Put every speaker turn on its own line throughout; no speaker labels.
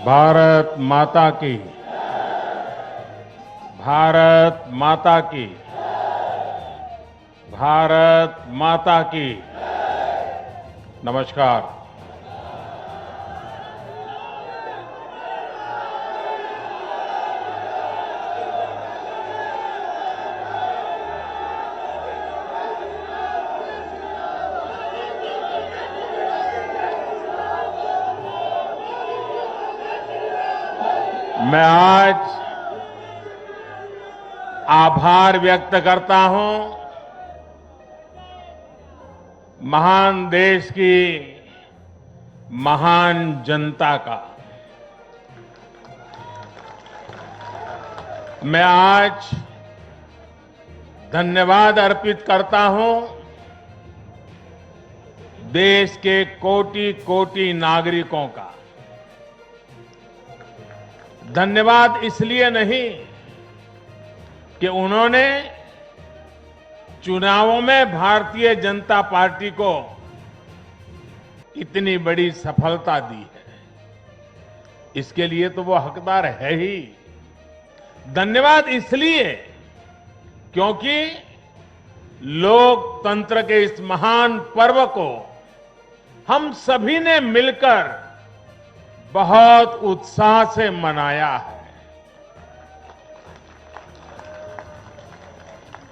भारत माता की। भारत माता की। भारत माता की। नमस्कार। मैं आज आभार व्यक्त करता हूं महान देश की महान जनता का। मैं आज धन्यवाद अर्पित करता हूं देश के कोटि कोटि नागरिकों का। धन्यवाद इसलिए नहीं कि उन्होंने चुनावों में भारतीय जनता पार्टी को इतनी बड़ी सफलता दी है, इसके लिए तो वो हकदार है ही। धन्यवाद इसलिए क्योंकि लोकतंत्र के इस महान पर्व को हम सभी ने मिलकर बहुत उत्साह से मनाया है।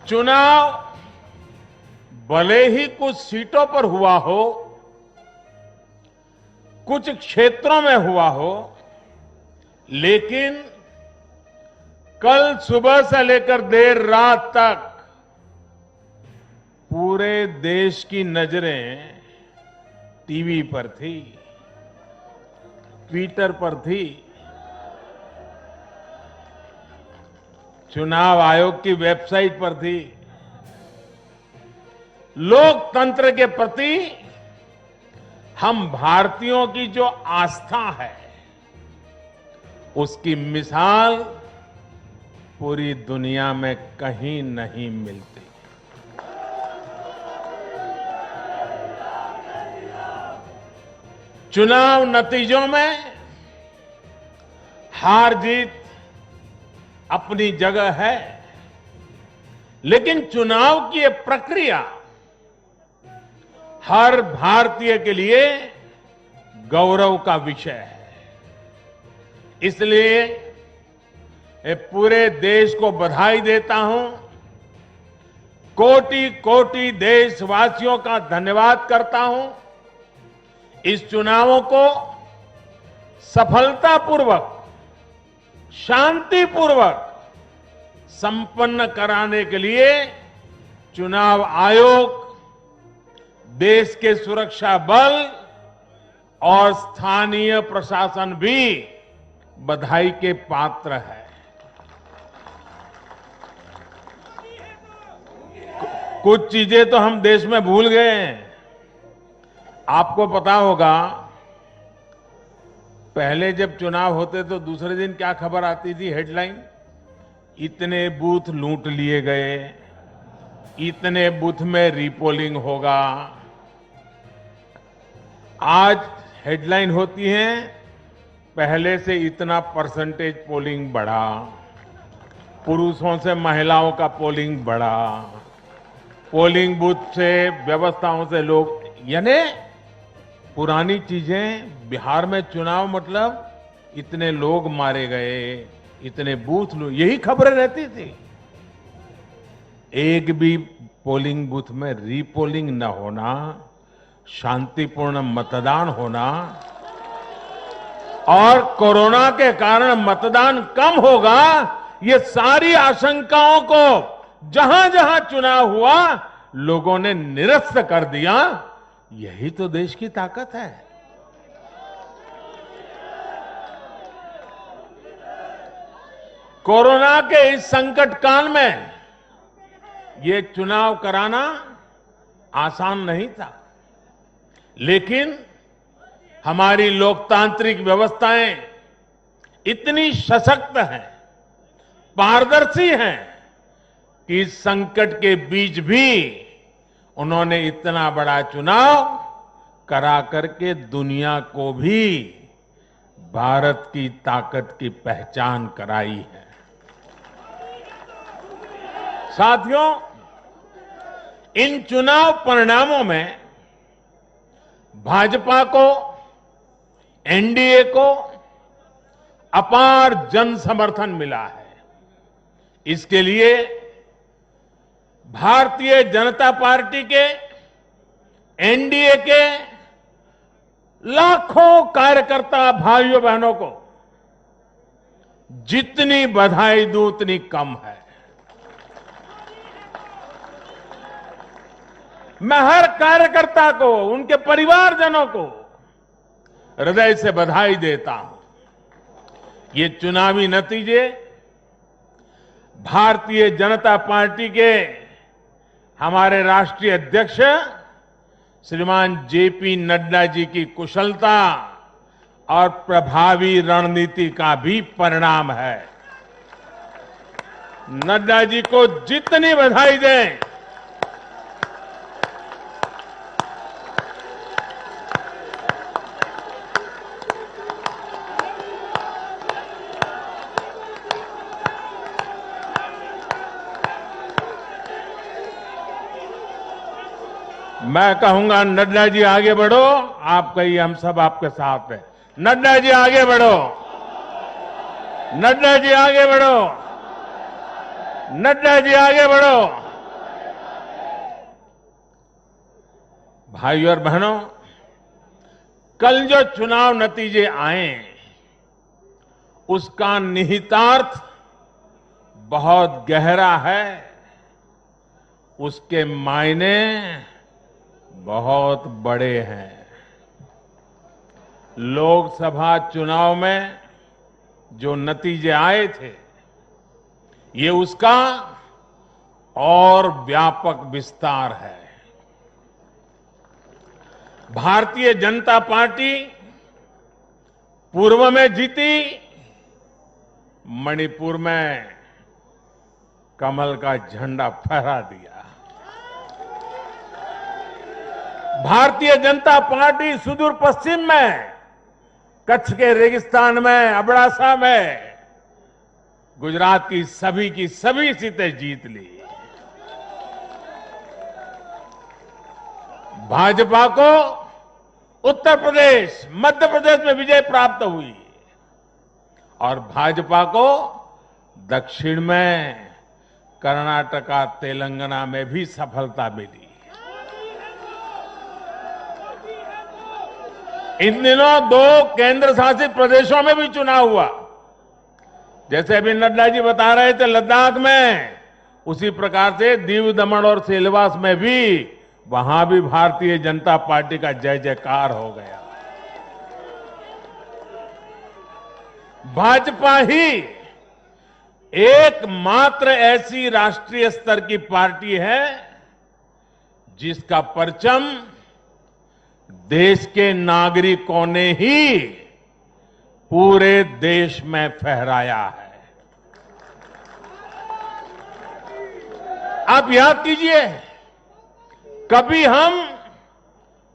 चुनाव भले ही कुछ सीटों पर हुआ हो, कुछ क्षेत्रों में हुआ हो, लेकिन कल सुबह से लेकर देर रात तक पूरे देश की नजरें टीवी पर थी, ट्विटर पर थी, चुनाव आयोग की वेबसाइट पर थी। लोकतंत्र के प्रति हम भारतीयों की जो आस्था है, उसकी मिसाल पूरी दुनिया में कहीं नहीं मिलती। चुनाव नतीजों में हार जीत अपनी जगह है, लेकिन चुनाव की ये प्रक्रिया हर भारतीय के लिए गौरव का विषय है। इसलिए मैं पूरे देश को बधाई देता हूं, कोटि कोटि देशवासियों का धन्यवाद करता हूं। इस चुनावों को सफलतापूर्वक, शांतिपूर्वक संपन्न कराने के लिए चुनाव आयोग, देश के सुरक्षा बल और स्थानीय प्रशासन भी बधाई के पात्र है। कुछ चीजें तो हम देश में भूल गए हैं। आपको पता होगा, पहले जब चुनाव होते तो दूसरे दिन क्या खबर आती थी? हेडलाइन, इतने बूथ लूट लिए गए, इतने बूथ में रीपोलिंग होगा। आज हेडलाइन होती है, पहले से इतना परसेंटेज पोलिंग बढ़ा, पुरुषों से महिलाओं का पोलिंग बढ़ा, पोलिंग बूथ से व्यवस्थाओं से लोग, यानी पुरानी चीजें। बिहार में चुनाव मतलब इतने लोग मारे गए, इतने बूथ, यही खबरें रहती थी। एक भी पोलिंग बूथ में रीपोलिंग न होना, शांतिपूर्ण मतदान होना, और कोरोना के कारण मतदान कम होगा, ये सारी आशंकाओं को जहां जहां चुनाव हुआ लोगों ने निरस्त कर दिया। यही तो देश की ताकत है। कोरोना के इस संकट काल में ये चुनाव कराना आसान नहीं था, लेकिन हमारी लोकतांत्रिक व्यवस्थाएं इतनी सशक्त हैं, पारदर्शी हैं कि इस संकट के बीच भी उन्होंने इतना बड़ा चुनाव करा करके दुनिया को भी भारत की ताकत की पहचान कराई है। साथियों, इन चुनाव परिणामों में भाजपा को, एनडीए को अपार जन समर्थन मिला है। इसके लिए भारतीय जनता पार्टी के, एनडीए के लाखों कार्यकर्ता भाइयों बहनों को जितनी बधाई दूं उतनी कम है। मैं हर कार्यकर्ता को, उनके परिवारजनों को हृदय से बधाई देता हूं। ये चुनावी नतीजे भारतीय जनता पार्टी के हमारे राष्ट्रीय अध्यक्ष श्रीमान जेपी नड्डा जी की कुशलता और प्रभावी रणनीति का भी परिणाम है। नड्डा जी को जितनी बधाई दें, मैं कहूंगा नड्डा जी आगे बढ़ो, आप कहिए हम सब आपके साथ हैं। नड्डा जी आगे बढ़ो, नड्डा जी आगे बढ़ो, नड्डा जी आगे बढ़ो। भाइयों और बहनों, कल जो चुनाव नतीजे आए उसका निहितार्थ बहुत गहरा है, उसके मायने बहुत बड़े हैं। लोकसभा चुनाव में जो नतीजे आए थे, ये उसका और व्यापक विस्तार है। भारतीय जनता पार्टी पूर्व में जीती, मणिपुर में कमल का झंडा फहरा दिया। भारतीय जनता पार्टी सुदूर पश्चिम में, कच्छ के रेगिस्तान में, अबडासा में गुजरात की सभी सीटें जीत ली। भाजपा को उत्तर प्रदेश, मध्य प्रदेश में विजय प्राप्त हुई और भाजपा को दक्षिण में कर्नाटका, तेलंगाना में भी सफलता मिली। इन दिनों 2 केंद्र शासित प्रदेशों में भी चुनाव हुआ। जैसे अभी नड्डा जी बता रहे थे लद्दाख में, उसी प्रकार से दीव, दमन और सिलवास में भी, वहां भी भारतीय जनता पार्टी का जय जयकार हो गया। भाजपा ही एकमात्र ऐसी राष्ट्रीय स्तर की पार्टी है जिसका परचम देश के नागरिकों ने ही पूरे देश में फहराया है। आप याद कीजिए, कभी हम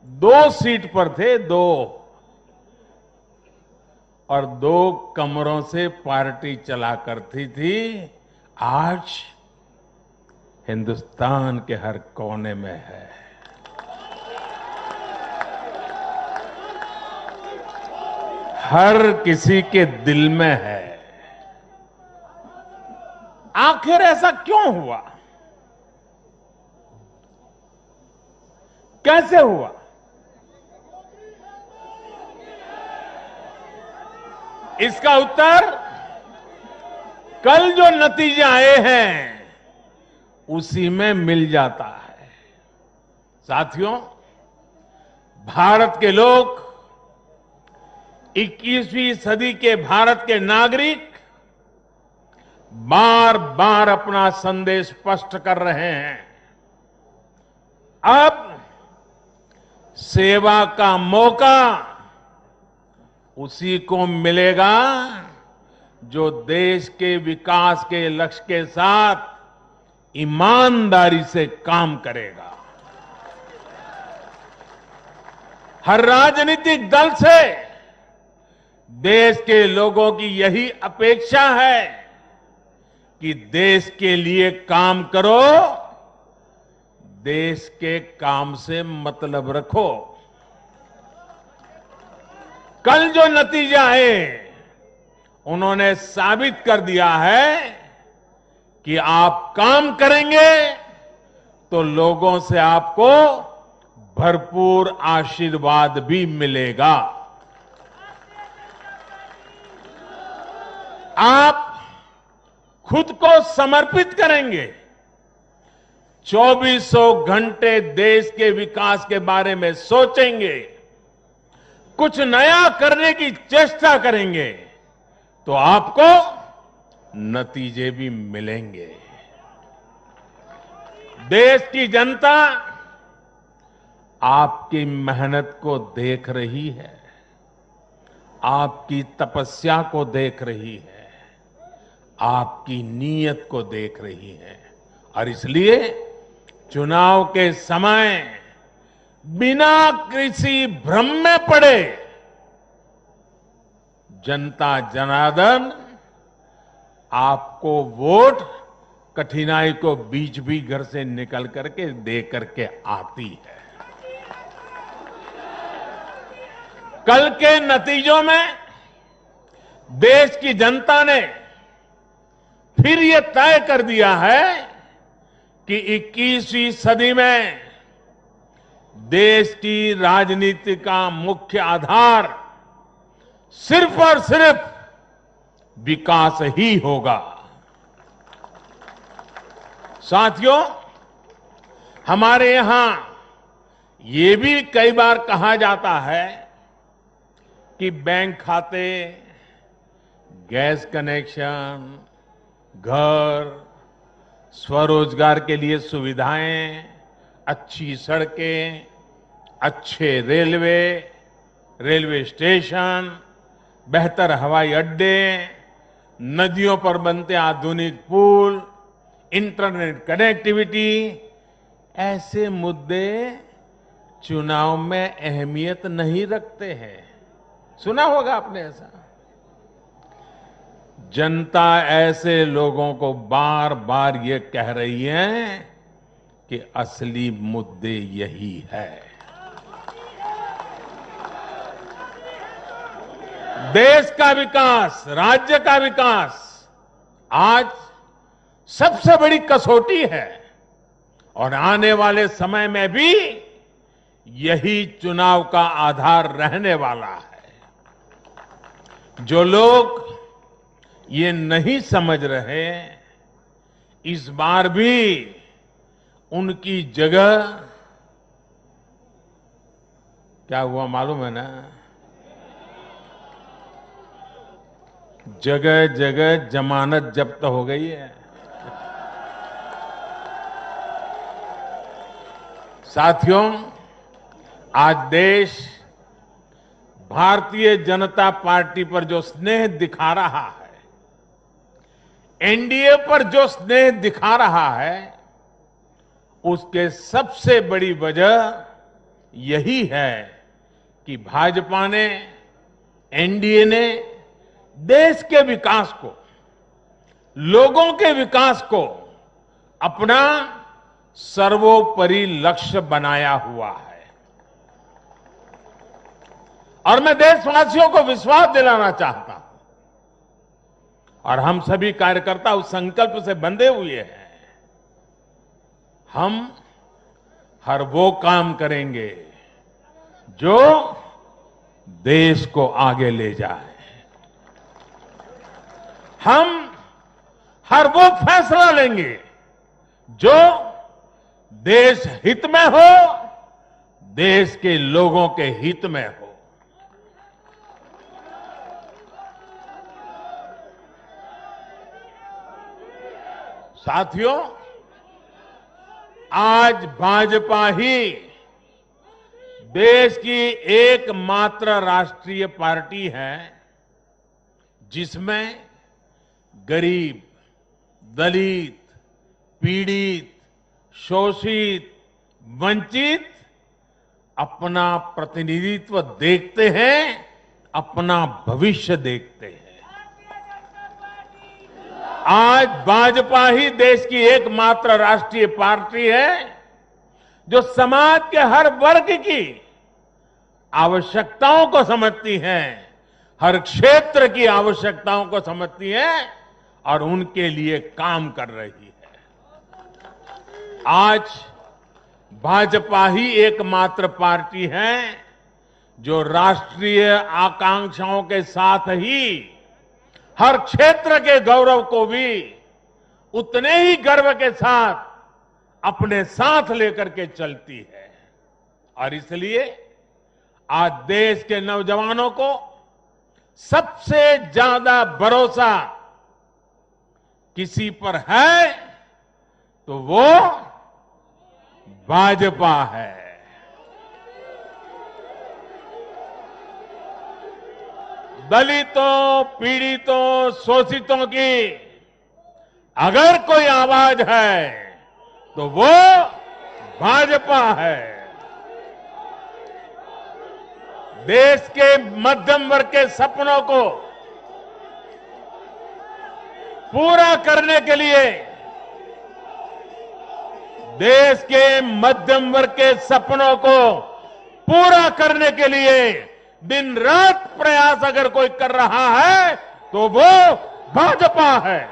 2 सीट पर थे, 2 और 2 कमरों से पार्टी चला करती थी। आज हिंदुस्तान के हर कोने में है। हर किसी के दिल में है। आखिर ऐसा क्यों हुआ? कैसे हुआ? इसका उत्तर कल जो नतीजे आए हैं उसी में मिल जाता है। साथियों, भारत के लोग, 21वीं सदी के भारत के नागरिक बार बार अपना संदेश स्पष्ट कर रहे हैं। अब सेवा का मौका उसी को मिलेगा जो देश के विकास के लक्ष्य के साथ ईमानदारी से काम करेगा। हर राजनीतिक दल से देश के लोगों की यही अपेक्षा है कि देश के लिए काम करो, देश के काम से मतलब रखो। कल जो नतीजा है, उन्होंने साबित कर दिया है कि आप काम करेंगे तो लोगों से आपको भरपूर आशीर्वाद भी मिलेगा। आप खुद को समर्पित करेंगे, 2400 घंटे देश के विकास के बारे में सोचेंगे, कुछ नया करने की चेष्टा करेंगे, तो आपको नतीजे भी मिलेंगे। देश की जनता आपकी मेहनत को देख रही है, आपकी तपस्या को देख रही है, आपकी नीयत को देख रही है, और इसलिए चुनाव के समय बिना किसी भ्रम में पड़े जनता जनार्दन आपको वोट कठिनाई को बीच भी घर से निकल करके दे करके आती है। कल के नतीजों में देश की जनता ने फिर ये तय कर दिया है कि 21वीं सदी में देश की राजनीति का मुख्य आधार सिर्फ और सिर्फ विकास ही होगा। साथियों, हमारे यहां ये भी कई बार कहा जाता है कि बैंक खाते, गैस कनेक्शन, घर, स्वरोजगार के लिए सुविधाएं, अच्छी सड़कें, अच्छे रेलवे स्टेशन, बेहतर हवाई अड्डे, नदियों पर बनते आधुनिक पुल, इंटरनेट कनेक्टिविटी, ऐसे मुद्दे चुनाव में अहमियत नहीं रखते हैं। सुना होगा आपने ऐसा। जनता ऐसे लोगों को बार बार ये कह रही है कि असली मुद्दे यही है। देश का विकास, राज्य का विकास आज सबसे बड़ी कसौटी है, और आने वाले समय में भी यही चुनाव का आधार रहने वाला है। जो लोग ये नहीं समझ रहे, इस बार भी उनकी जगह क्या हुआ मालूम है ना? जगह जगह जमानत जब्त हो गई है। साथियों, आज देश भारतीय जनता पार्टी पर जो स्नेह दिखा रहा है, एनडीए पर जो स्नेह दिखा रहा है, उसके सबसे बड़ी वजह यही है कि भाजपा ने, एनडीए ने देश के विकास को, लोगों के विकास को अपना सर्वोपरि लक्ष्य बनाया हुआ है। और मैं देशवासियों को विश्वास दिलाना चाहता हूं, और हम सभी कार्यकर्ता उस संकल्प से बंधे हुए हैं, हम हर वो काम करेंगे जो देश को आगे ले जाए। हम हर वो फैसला लेंगे जो देश हित में हो, देश के लोगों के हित में हो। साथियों, आज भाजपा ही देश की एकमात्र राष्ट्रीय पार्टी है जिसमें गरीब, दलित, पीड़ित, शोषित, वंचित अपना प्रतिनिधित्व देखते हैं अपना भविष्य देखते हैं। आज भाजपा ही देश की एकमात्र राष्ट्रीय पार्टी है जो समाज के हर वर्ग की आवश्यकताओं को समझती है, हर क्षेत्र की आवश्यकताओं को समझती है और उनके लिए काम कर रही है। आज भाजपा ही एकमात्र पार्टी है जो राष्ट्रीय आकांक्षाओं के साथ ही हर क्षेत्र के गौरव को भी उतने ही गर्व के साथ अपने साथ लेकर के चलती है। और इसलिए आज देश के नौजवानों को सबसे ज्यादा भरोसा किसी पर है तो वो भाजपा है। दलितों, पीड़ितों, शोषितों की अगर कोई आवाज है तो वो भाजपा है। देश के मध्यम वर्ग के सपनों को पूरा करने के लिए, देश के मध्यम वर्ग के सपनों को पूरा करने के लिए दिन रात प्रयास अगर कोई कर रहा है तो वो भाजपा है।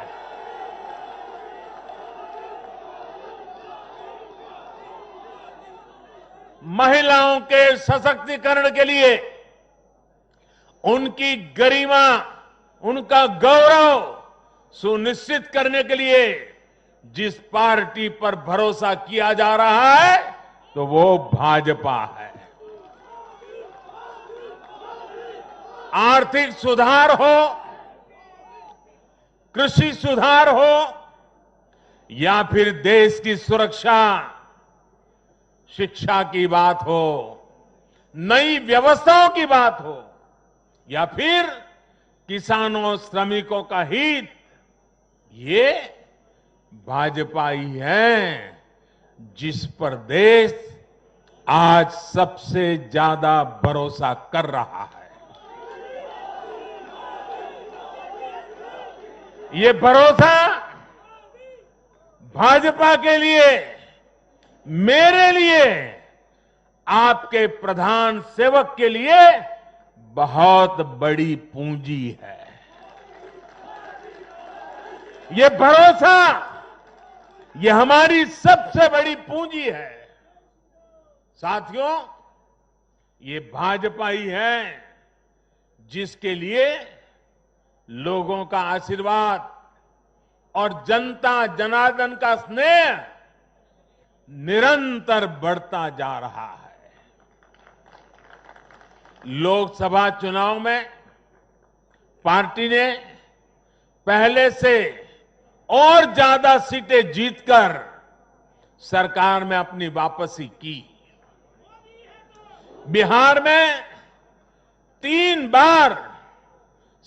महिलाओं के सशक्तिकरण के लिए, उनकी गरिमा, उनका गौरव सुनिश्चित करने के लिए जिस पार्टी पर भरोसा किया जा रहा है तो वो भाजपा है। आर्थिक सुधार हो, कृषि सुधार हो या फिर देश की सुरक्षा, शिक्षा की बात हो, नई व्यवस्थाओं की बात हो या फिर किसानों, श्रमिकों का हित, ये भाजपा ही है जिस पर देश आज सबसे ज्यादा भरोसा कर रहा है। ये भरोसा भाजपा के लिए, मेरे लिए, आपके प्रधान सेवक के लिए बहुत बड़ी पूंजी है। ये भरोसा, ये हमारी सबसे बड़ी पूंजी है। साथियों, ये भाजपा ही है जिसके लिए लोगों का आशीर्वाद और जनता जनार्दन का स्नेह निरंतर बढ़ता जा रहा है। लोकसभा चुनाव में पार्टी ने पहले से और ज्यादा सीटें जीतकर सरकार में अपनी वापसी की। बिहार में 3 बार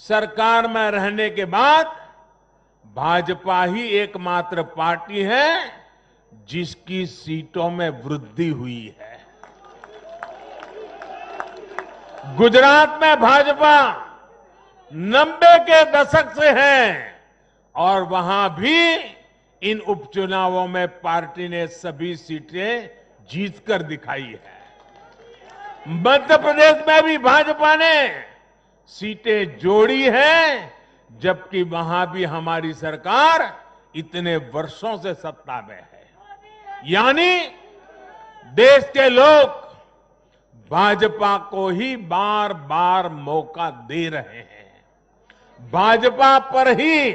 सरकार में रहने के बाद भाजपा ही एकमात्र पार्टी है जिसकी सीटों में वृद्धि हुई है। गुजरात में भाजपा 90 के दशक से है और वहां भी इन उपचुनावों में पार्टी ने सभी सीटें जीतकर दिखाई है। मध्य प्रदेश में भी भाजपा ने सीटें जोड़ी है, जबकि वहां भी हमारी सरकार इतने वर्षों से सत्ता में है। यानी देश के लोग भाजपा को ही बार बार मौका दे रहे हैं। भाजपा पर ही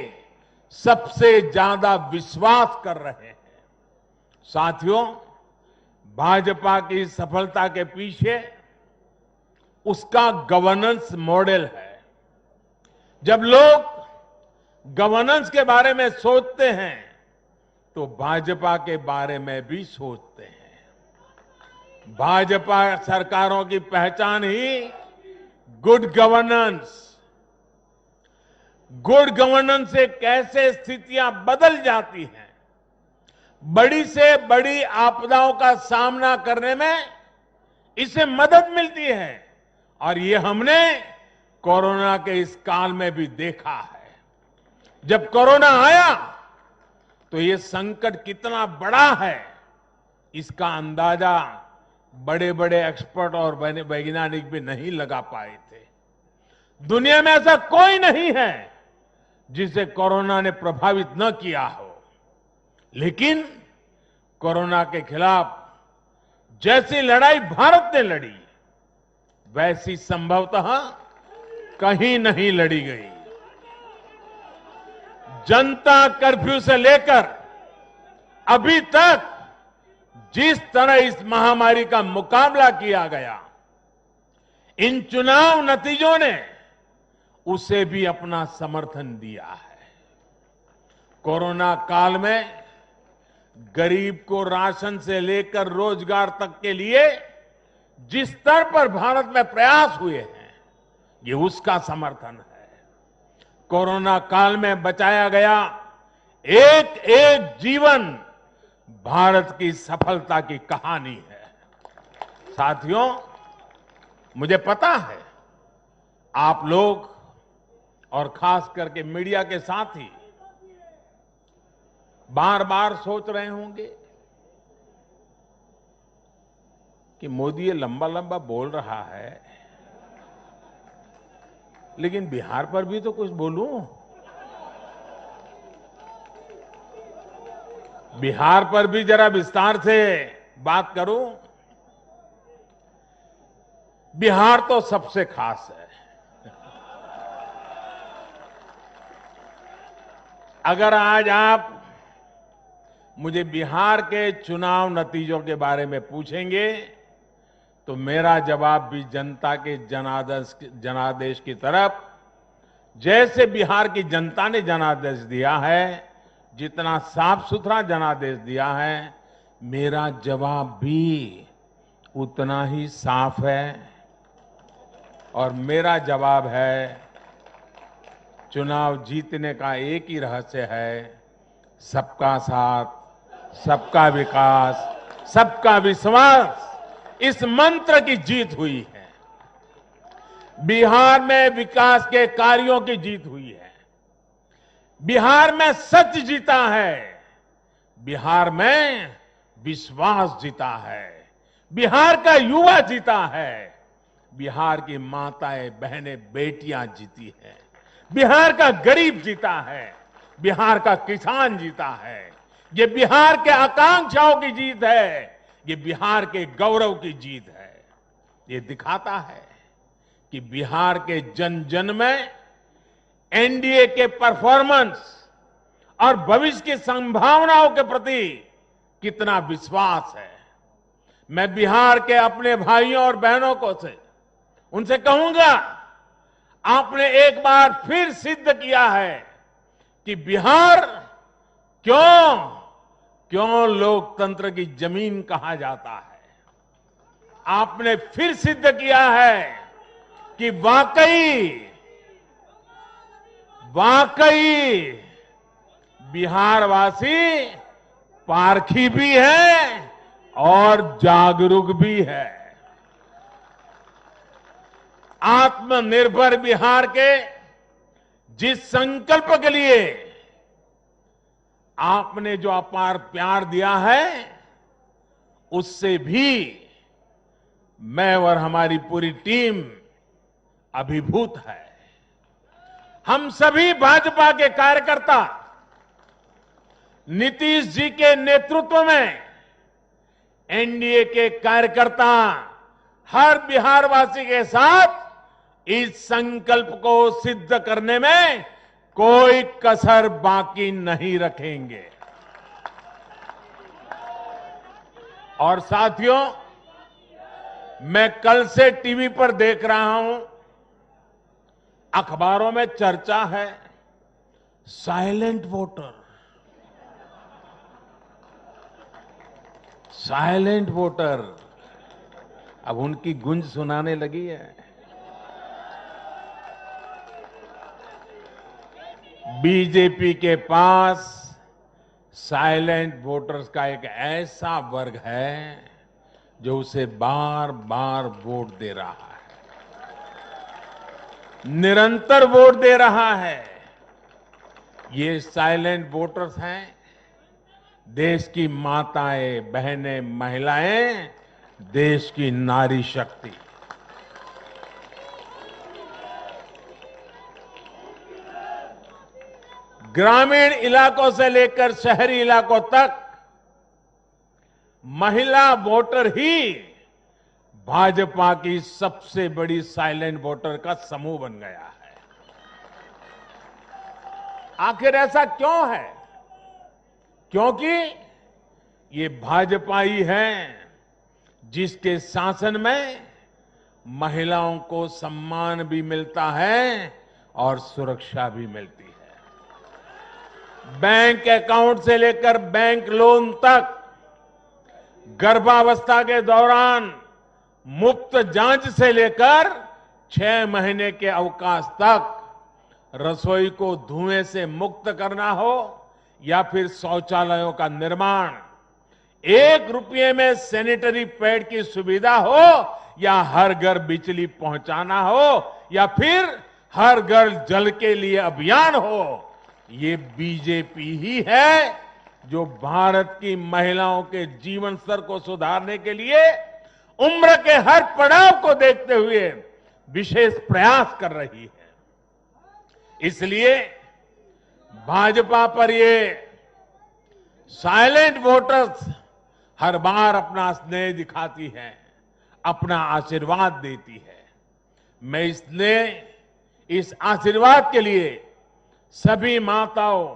सबसे ज्यादा विश्वास कर रहे हैं। साथियों, भाजपा की सफलता के पीछे उसका गवर्नेंस मॉडल है। जब लोग गवर्नेंस के बारे में सोचते हैं तो भाजपा के बारे में भी सोचते हैं। भाजपा सरकारों की पहचान ही गुड गवर्नेंस। गुड गवर्नेंस से कैसे स्थितियां बदल जाती हैं, बड़ी से बड़ी आपदाओं का सामना करने में इससे मदद मिलती है। और ये हमने कोरोना के इस काल में भी देखा है। जब कोरोना आया तो ये संकट कितना बड़ा है, इसका अंदाजा बड़े बड़े एक्सपर्ट और वैज्ञानिक भी नहीं लगा पाए थे। दुनिया में ऐसा कोई नहीं है जिसे कोरोना ने प्रभावित न किया हो, लेकिन कोरोना के खिलाफ जैसी लड़ाई भारत ने लड़ी, वैसी संभवतः कहीं नहीं लड़ी गई। जनता कर्फ्यू से लेकर अभी तक जिस तरह इस महामारी का मुकाबला किया गया, इन चुनाव नतीजों ने उसे भी अपना समर्थन दिया है। कोरोना काल में गरीब को राशन से लेकर रोजगार तक के लिए जिस स्तर पर भारत में प्रयास हुए हैं, ये उसका समर्थन है। कोरोना काल में बचाया गया एक एक जीवन भारत की सफलता की कहानी है। साथियों, मुझे पता है आप लोग और खास करके मीडिया के साथी बार बार सोच रहे होंगे कि मोदी ये लंबा लंबा बोल रहा है, लेकिन बिहार पर भी तो कुछ बोलूं। बिहार पर भी जरा विस्तार से बात करूं। बिहार तो सबसे खास है। अगर आज आप मुझे बिहार के चुनाव नतीजों के बारे में पूछेंगे तो मेरा जवाब भी जनता के जनादेश की तरफ, जैसे बिहार की जनता ने जनादेश दिया है, जितना साफ सुथरा जनादेश दिया है, मेरा जवाब भी उतना ही साफ है। और मेरा जवाब है, चुनाव जीतने का एक ही रहस्य है, सबका साथ, सबका विकास, सबका विश्वास। इस मंत्र की जीत हुई है। बिहार में विकास के कार्यों की जीत हुई है। बिहार में सच जीता है। बिहार में विश्वास जीता है। बिहार का युवा जीता है। बिहार की माताएं, बहनें, बेटियां जीती है। बिहार का गरीब जीता है। बिहार का किसान जीता है। ये बिहार के आकांक्षाओं की जीत है। ये बिहार के गौरव की जीत है। ये दिखाता है कि बिहार के जन जन में एनडीए के परफॉर्मेंस और भविष्य की संभावनाओं के प्रति कितना विश्वास है। मैं बिहार के अपने भाइयों और बहनों को उनसे कहूंगा, आपने एक बार फिर सिद्ध किया है कि बिहार क्यों लोकतंत्र की जमीन कहा जाता है। आपने फिर सिद्ध किया है कि वाकई बिहारवासी पारखी भी है और जागरूक भी है। आत्मनिर्भर बिहार के जिस संकल्प के लिए आपने जो अपार प्यार दिया है, उससे भी मैं और हमारी पूरी टीम अभिभूत है। हम सभी भाजपा के कार्यकर्ता नीतीश जी के नेतृत्व में एनडीए के कार्यकर्ता हर बिहारवासी के साथ इस संकल्प को सिद्ध करने में कोई कसर बाकी नहीं रखेंगे। और साथियों, मैं कल से टीवी पर देख रहा हूं, अखबारों में चर्चा है साइलेंट वोटर। साइलेंट वोटर अब उनकी गूंज सुनाने लगी है। बीजेपी के पास साइलेंट वोटर्स का एक ऐसा वर्ग है जो उसे बार बार वोट दे रहा है। निरंतर वोट दे रहा है। ये साइलेंट वोटर्स हैं, देश की माताएं, बहनें, महिलाएं, देश की नारी शक्ति। ग्रामीण इलाकों से लेकर शहरी इलाकों तक महिला वोटर ही भाजपा की सबसे बड़ी साइलेंट वोटर का समूह बन गया है। आखिर ऐसा क्यों है? क्योंकि ये भाजपा ही है जिसके शासन में महिलाओं को सम्मान भी मिलता है और सुरक्षा भी मिलती है। बैंक अकाउंट से लेकर बैंक लोन तक, गर्भावस्था के दौरान मुफ्त जांच से लेकर 6 महीने के अवकाश तक, रसोई को धुएं से मुक्त करना हो या फिर शौचालयों का निर्माण, 1 रुपये में सैनिटरी पैड की सुविधा हो या हर घर बिजली पहुंचाना हो या फिर हर घर जल के लिए अभियान हो, ये बीजेपी ही है जो भारत की महिलाओं के जीवन स्तर को सुधारने के लिए उम्र के हर पड़ाव को देखते हुए विशेष प्रयास कर रही है। इसलिए भाजपा पर ये साइलेंट वोटर्स हर बार अपना स्नेह दिखाती है, अपना आशीर्वाद देती है। मैं इस आशीर्वाद के लिए सभी माताओं,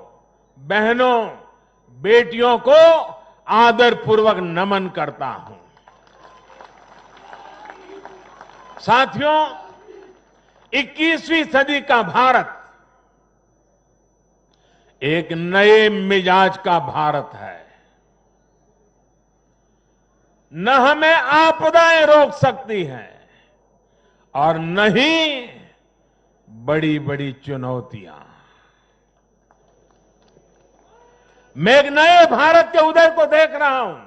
बहनों, बेटियों को आदरपूर्वक नमन करता हूं। साथियों, 21वीं सदी का भारत एक नए मिजाज का भारत है। न हमें आपदाएं रोक सकती हैं और न ही बड़ी बड़ी चुनौतियां। मैं एक नए भारत के उदय को देख रहा हूं,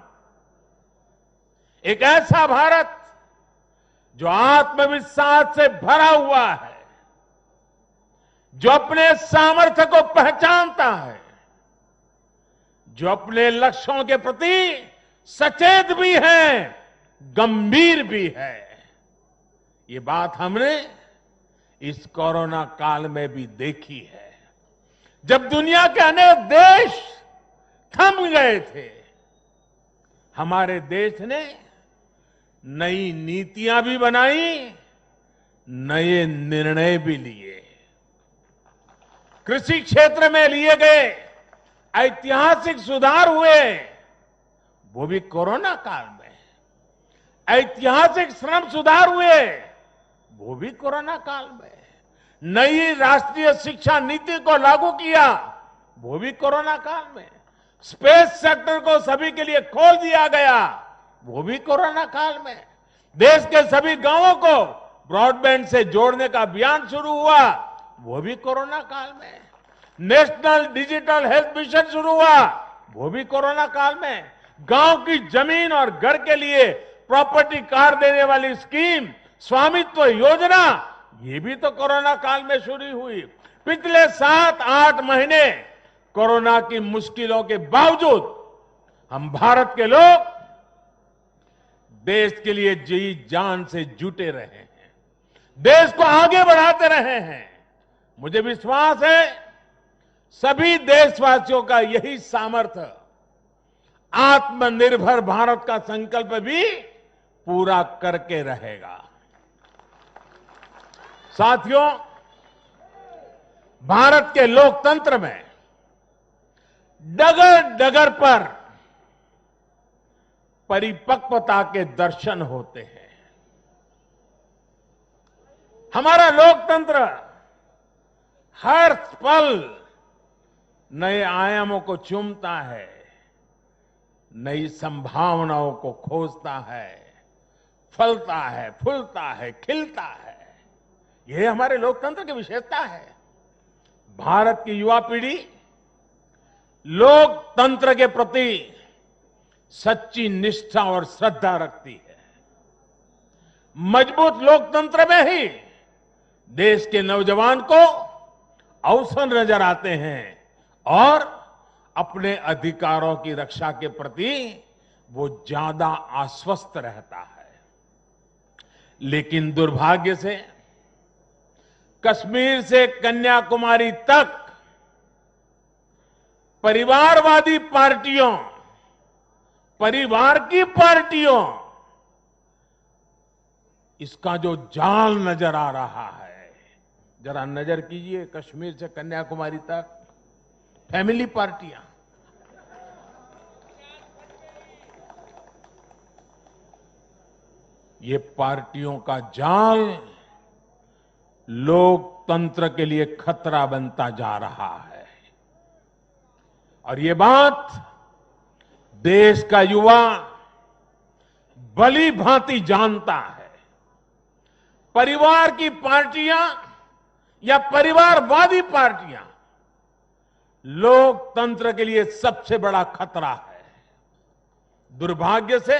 एक ऐसा भारत जो आत्मविश्वास से भरा हुआ है, जो अपने सामर्थ्य को पहचानता है, जो अपने लक्ष्यों के प्रति सचेत भी है, गंभीर भी है। ये बात हमने इस कोरोना काल में भी देखी है, जब दुनिया के अनेक देश थम गए थे। हमारे देश ने नई नीतियां भी बनाई, नए निर्णय भी लिए। कृषि क्षेत्र में लिए गए ऐतिहासिक सुधार हुए, वो भी कोरोना काल में। ऐतिहासिक श्रम सुधार हुए, वो भी कोरोना काल में। नई राष्ट्रीय शिक्षा नीति को लागू किया, वो भी कोरोना काल में। स्पेस सेक्टर को सभी के लिए खोल दिया गया, वो भी कोरोना काल में। देश के सभी गांवों को ब्रॉडबैंड से जोड़ने का अभियान शुरू हुआ, वो भी कोरोना काल में। नेशनल डिजिटल हेल्थ मिशन शुरू हुआ, वो भी कोरोना काल में। गांव की जमीन और घर के लिए प्रॉपर्टी कार्ड देने वाली स्कीम, स्वामित्व योजना, ये भी तो कोरोना काल में शुरू हुई। पिछले 7-8 महीने कोरोना की मुश्किलों के बावजूद हम भारत के लोग देश के लिए जी जान से जुटे रहे हैं, देश को आगे बढ़ाते रहे हैं। मुझे विश्वास है सभी देशवासियों का यही सामर्थ्य आत्मनिर्भर भारत का संकल्प भी पूरा करके रहेगा। साथियों, भारत के लोकतंत्र में डगर डगर पर परिपक्वता के दर्शन होते हैं। हमारा लोकतंत्र हर पल नए आयामों को चूमता है, नई संभावनाओं को खोजता है, फलता है, फूलता है, खिलता है। यह हमारे लोकतंत्र की विशेषता है। भारत की युवा पीढ़ी लोकतंत्र के प्रति सच्ची निष्ठा और श्रद्धा रखती है। मजबूत लोकतंत्र में ही देश के नौजवान को अवसर नजर आते हैं और अपने अधिकारों की रक्षा के प्रति वो ज्यादा आश्वस्त रहता है। लेकिन दुर्भाग्य से कश्मीर से कन्याकुमारी तक परिवारवादी पार्टियों, परिवार की पार्टियों, इसका जो जाल नजर आ रहा है, जरा नजर कीजिए कश्मीर से कन्याकुमारी तक फैमिली पार्टियां, ये पार्टियों का जाल लोकतंत्र के लिए खतरा बनता जा रहा है। और ये बात देश का युवा भली भांति जानता है। परिवार की पार्टियां या परिवारवादी पार्टियां लोकतंत्र के लिए सबसे बड़ा खतरा है। दुर्भाग्य से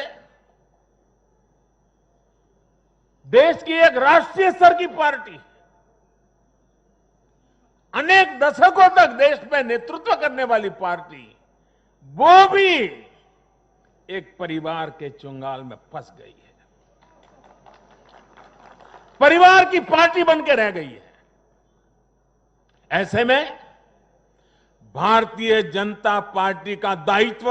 देश की एक राष्ट्रीय स्तर की पार्टी अनेक दशकों तक देश में नेतृत्व करने वाली पार्टी, वो भी एक परिवार के चुंगाल में फंस गई है, परिवार की पार्टी बन के रह गई है। ऐसे में भारतीय जनता पार्टी का दायित्व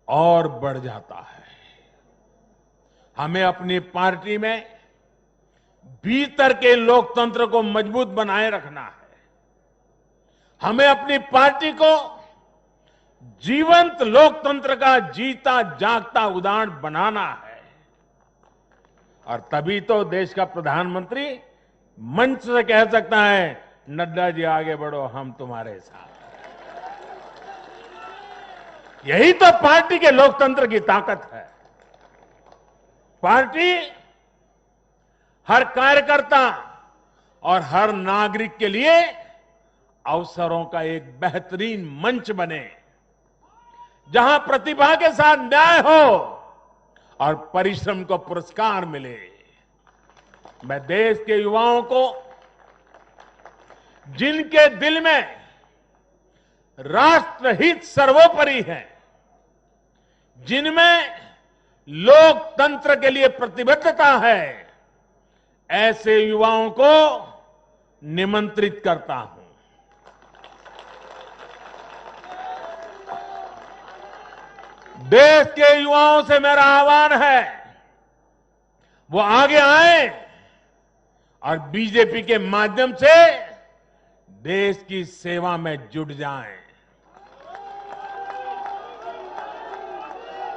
और बढ़ जाता है। हमें अपनी पार्टी में भीतर के लोकतंत्र को मजबूत बनाए रखना है। हमें अपनी पार्टी को जीवंत लोकतंत्र का जीता जागता उदाहरण बनाना है। और तभी तो देश का प्रधानमंत्री मंच से कह सकता है, नड्डा जी आगे बढ़ो, हम तुम्हारे साथ। यही तो पार्टी के लोकतंत्र की ताकत है। पार्टी हर कार्यकर्ता और हर नागरिक के लिए अवसरों का एक बेहतरीन मंच बने, जहां प्रतिभा के साथ न्याय हो और परिश्रम को पुरस्कार मिले। मैं देश के युवाओं को, जिनके दिल में राष्ट्रहित सर्वोपरि है, जिनमें लोकतंत्र के लिए प्रतिबद्धता है, ऐसे युवाओं को निमंत्रित करता हूं। देश के युवाओं से मेरा आह्वान है, वो आगे आए और बीजेपी के माध्यम से देश की सेवा में जुट जाएं।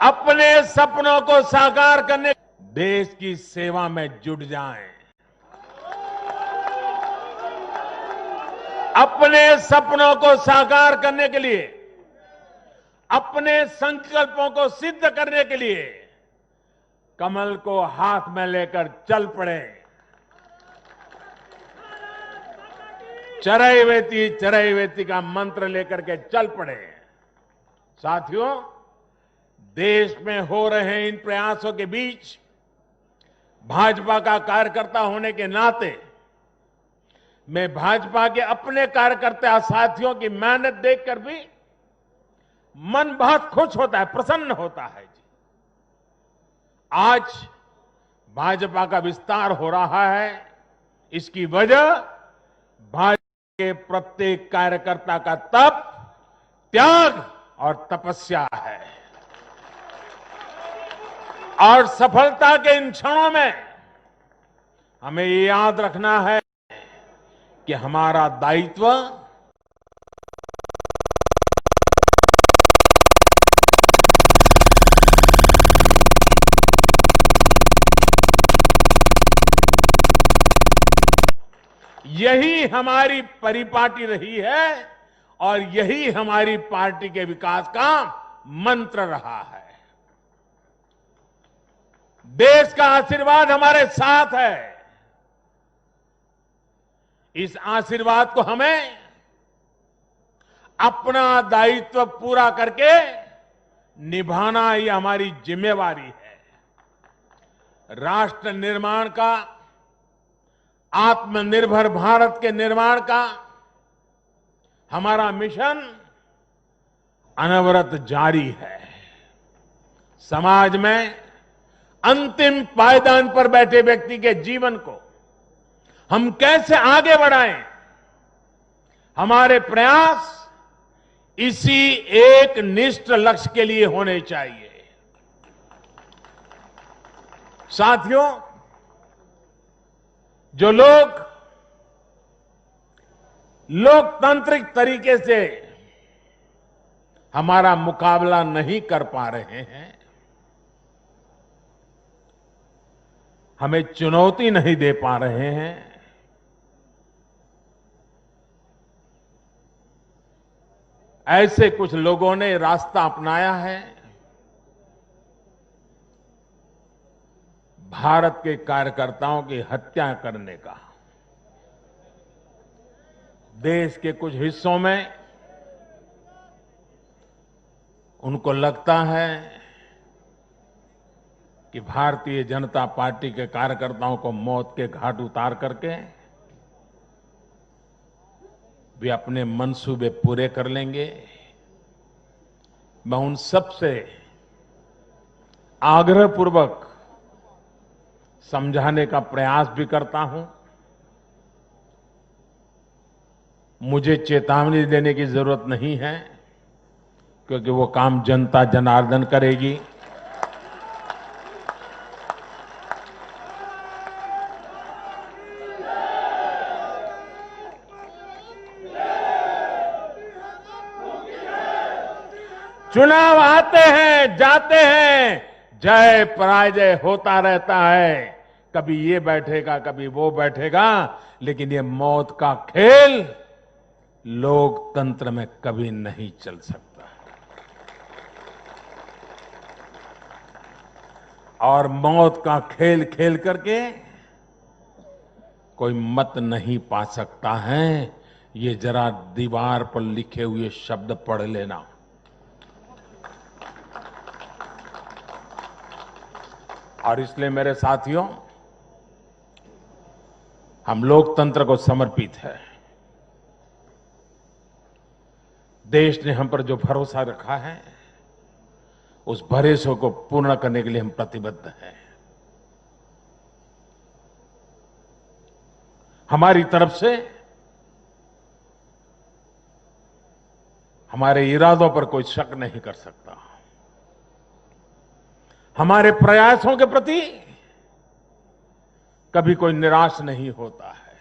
अपने सपनों को साकार करने, देश की सेवा में जुट जाएं। अपने सपनों को साकार करने के लिए, अपने संकल्पों को सिद्ध करने के लिए कमल को हाथ में लेकर चल पड़े। चरैवेति का मंत्र लेकर के चल पड़े। साथियों, देश में हो रहे इन प्रयासों के बीच भाजपा का कार्यकर्ता होने के नाते मैं भाजपा के अपने कार्यकर्ता साथियों की मेहनत देखकर भी मन बहुत खुश होता है, प्रसन्न होता है। आज भाजपा का विस्तार हो रहा है, इसकी वजह भाजपा के प्रत्येक कार्यकर्ता का तप, त्याग और तपस्या है। और सफलता के इन क्षणों में हमें ये याद रखना है कि हमारा दायित्व यही हमारी परिपाटी रही है और यही हमारी पार्टी के विकास का मंत्र रहा है। देश का आशीर्वाद हमारे साथ है। इस आशीर्वाद को हमें अपना दायित्व पूरा करके निभाना ही हमारी जिम्मेवारी है। राष्ट्र निर्माण का आत्मनिर्भर भारत के निर्माण का हमारा मिशन अनवरत जारी है। समाज में अंतिम पायदान पर बैठे व्यक्ति के जीवन को हम कैसे आगे बढ़ाएं, हमारे प्रयास इसी एक निष्ठ लक्ष्य के लिए होने चाहिए। साथियों, जो लोग लोकतांत्रिक तरीके से हमारा मुकाबला नहीं कर पा रहे हैं, हमें चुनौती नहीं दे पा रहे हैं, ऐसे कुछ लोगों ने रास्ता अपनाया है भारत के कार्यकर्ताओं की हत्या करने का। देश के कुछ हिस्सों में उनको लगता है कि भारतीय जनता पार्टी के कार्यकर्ताओं को मौत के घाट उतार करके वे अपने मंसूबे पूरे कर लेंगे। मैं उन सब से आग्रहपूर्वक समझाने का प्रयास भी करता हूं। मुझे चेतावनी देने की जरूरत नहीं है, क्योंकि वो काम जनता जनार्दन करेगी। चुनाव आते हैं, जाते हैं, जय पराजय होता रहता है। कभी ये बैठेगा, कभी वो बैठेगा, लेकिन ये मौत का खेल लोकतंत्र में कभी नहीं चल सकता। और मौत का खेल खेल करके कोई मत नहीं पा सकता है। ये जरा दीवार पर लिखे हुए शब्द पढ़ लेना। और इसलिए मेरे साथियों, हम लोकतंत्र को समर्पित है। देश ने हम पर जो भरोसा रखा है, उस भरोसे को पूर्ण करने के लिए हम प्रतिबद्ध हैं। हमारी तरफ से हमारे इरादों पर कोई शक नहीं कर सकता। हमारे प्रयासों के प्रति कभी कोई निराश नहीं होता है।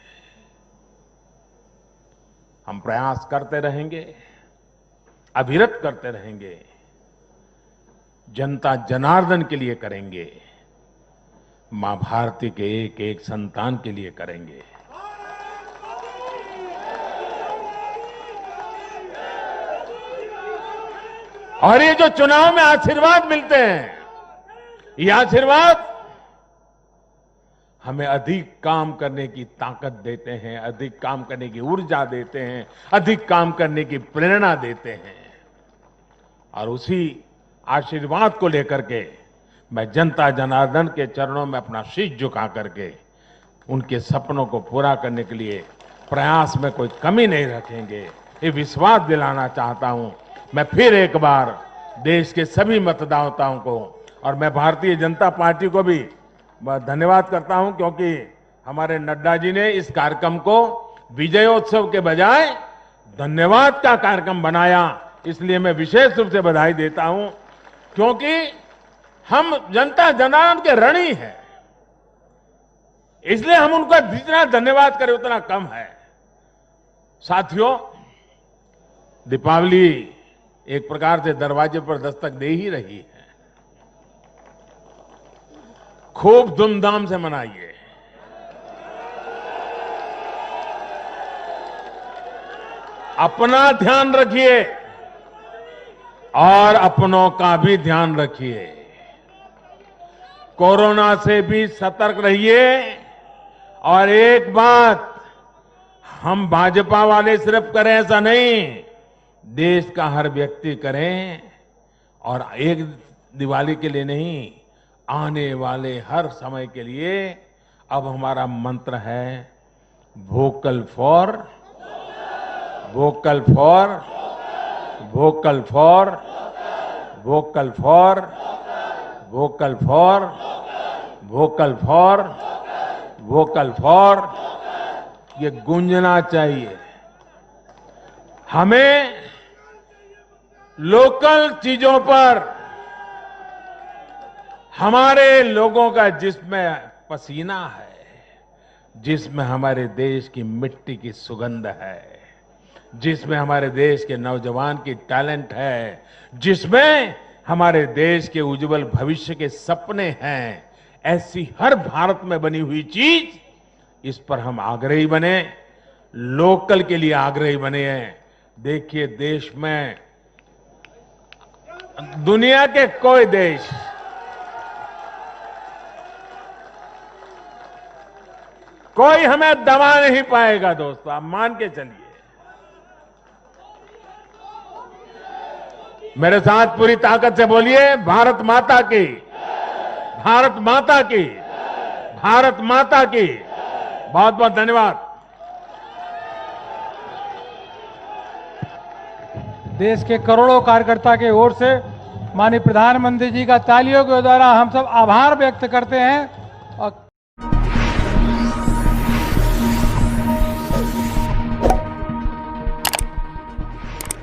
हम प्रयास करते रहेंगे, अविरत करते रहेंगे, जनता जनार्दन के लिए करेंगे, मां भारती के एक एक संतान के लिए करेंगे। और ये जो चुनाव में आशीर्वाद मिलते हैं, ये आशीर्वाद हमें अधिक काम करने की ताकत देते हैं, अधिक काम करने की ऊर्जा देते हैं, अधिक काम करने की प्रेरणा देते हैं। और उसी आशीर्वाद को लेकर के मैं जनता जनार्दन के चरणों में अपना शीश झुका करके उनके सपनों को पूरा करने के लिए प्रयास में कोई कमी नहीं रखेंगे, ये विश्वास दिलाना चाहता हूं। मैं फिर एक बार देश के सभी मतदाताओं को और मैं भारतीय जनता पार्टी को भी धन्यवाद करता हूं, क्योंकि हमारे नड्डा जी ने इस कार्यक्रम को विजयोत्सव के बजाय धन्यवाद का कार्यक्रम बनाया। इसलिए मैं विशेष रूप से बधाई देता हूं, क्योंकि हम जनता जनार्दन के ऋणी हैं। इसलिए हम उनका जितना धन्यवाद करें उतना कम है। साथियों, दीपावली एक प्रकार से दरवाजे पर दस्तक दे ही रही है। खूब धूमधाम से मनाइए। अपना ध्यान रखिए और अपनों का भी ध्यान रखिए। कोरोना से भी सतर्क रहिए। और एक बात हम भाजपा वाले सिर्फ करें ऐसा नहीं, देश का हर व्यक्ति करें। और एक दिवाली के लिए नहीं, आने वाले हर समय के लिए अब हमारा मंत्र है vocal for vocal for vocal for vocal for vocal for vocal for vocal for ये गूंजना चाहिए। हमें लोकल चीजों पर हमारे लोगों का जिसमें पसीना है, जिसमें हमारे देश की मिट्टी की सुगंध है, जिसमें हमारे देश के नौजवान की टैलेंट है, जिसमें हमारे देश के उज्जवल भविष्य के सपने हैं, ऐसी हर भारत में बनी हुई चीज, इस पर हम आग्रही बने, लोकल के लिए आग्रही बने हैं। देखिए, देश में दुनिया के कोई देश कोई हमें दबा नहीं पाएगा दोस्तों, आप मान के चलिए। मेरे साथ पूरी ताकत से बोलिए, भारत माता की, भारत माता की, भारत माता की। बहुत बहुत धन्यवाद।
देश के करोड़ों कार्यकर्ता के ओर से माननीय प्रधानमंत्री जी का तालियों के द्वारा हम सब आभार व्यक्त करते हैं और